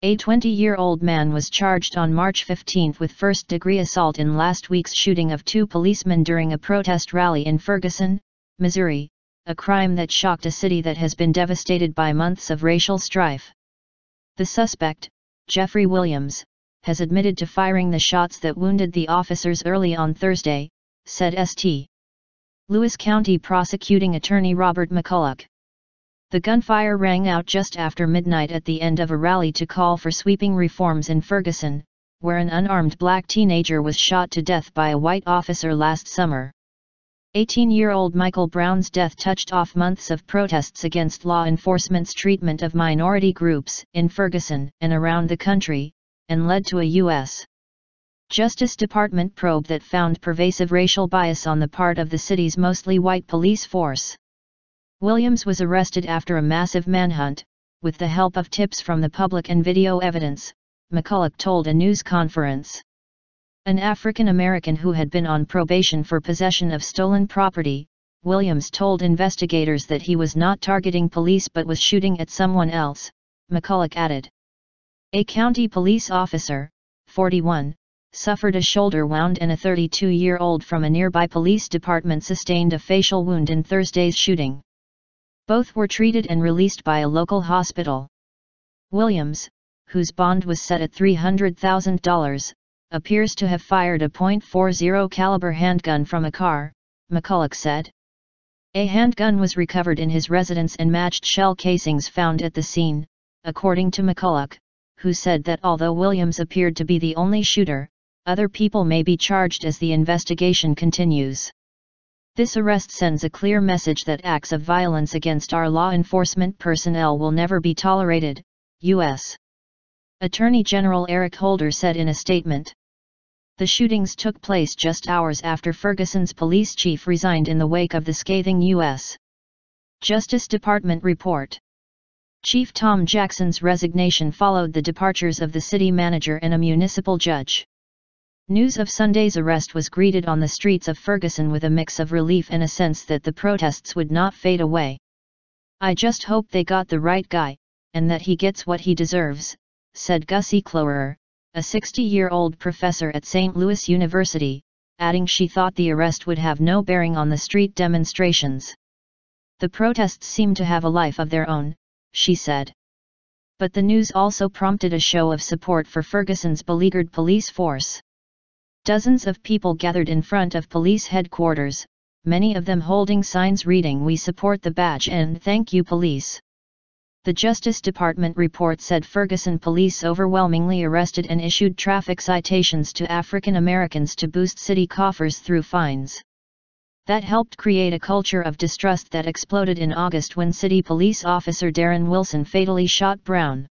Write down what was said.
A 20-year-old man was charged on March 15 with first-degree assault in last week's shooting of 2 policemen during a protest rally in Ferguson, Missouri, a crime that shocked a city that has been devastated by months of racial strife. The suspect, Jeffrey Williams, has admitted to firing the shots that wounded the officers early on Thursday, said St. Louis County Prosecuting Attorney Robert McCulloch. The gunfire rang out just after midnight at the end of a rally to call for sweeping reforms in Ferguson, where an unarmed black teenager was shot to death by a white officer last summer. 18-year-old Michael Brown's death touched off months of protests against law enforcement's treatment of minority groups in Ferguson and around the country, and led to a U.S. Justice Department probe that found pervasive racial bias on the part of the city's mostly white police force. Williams was arrested after a massive manhunt, with the help of tips from the public and video evidence, McCulloch told a news conference. An African American who had been on probation for possession of stolen property, Williams told investigators that he was not targeting police but was shooting at someone else, McCulloch added. A county police officer, 41, suffered a shoulder wound and a 32-year-old from a nearby police department sustained a facial wound in Thursday's shooting. Both were treated and released by a local hospital. Williams, whose bond was set at $300,000, appears to have fired a .40 caliber handgun from a car, McCulloch said. A handgun was recovered in his residence and matched shell casings found at the scene, according to McCulloch, who said that although Williams appeared to be the only shooter, other people may be charged as the investigation continues. This arrest sends a clear message that acts of violence against our law enforcement personnel will never be tolerated, U.S. Attorney General Eric Holder said in a statement. The shootings took place just hours after Ferguson's police chief resigned in the wake of the scathing U.S. Justice Department report. Chief Tom Jackson's resignation followed the departures of the city manager and a municipal judge. News of Sunday's arrest was greeted on the streets of Ferguson with a mix of relief and a sense that the protests would not fade away. I just hope they got the right guy, and that he gets what he deserves, said Gussie Clower, a 60-year-old professor at St. Louis University, adding she thought the arrest would have no bearing on the street demonstrations. The protests seem to have a life of their own, she said. But the news also prompted a show of support for Ferguson's beleaguered police force. Dozens of people gathered in front of police headquarters, many of them holding signs reading "We support the badge" and "Thank you police." The Justice Department report said Ferguson police overwhelmingly arrested and issued traffic citations to African Americans to boost city coffers through fines. That helped create a culture of distrust that exploded in August when city police officer Darren Wilson fatally shot Brown.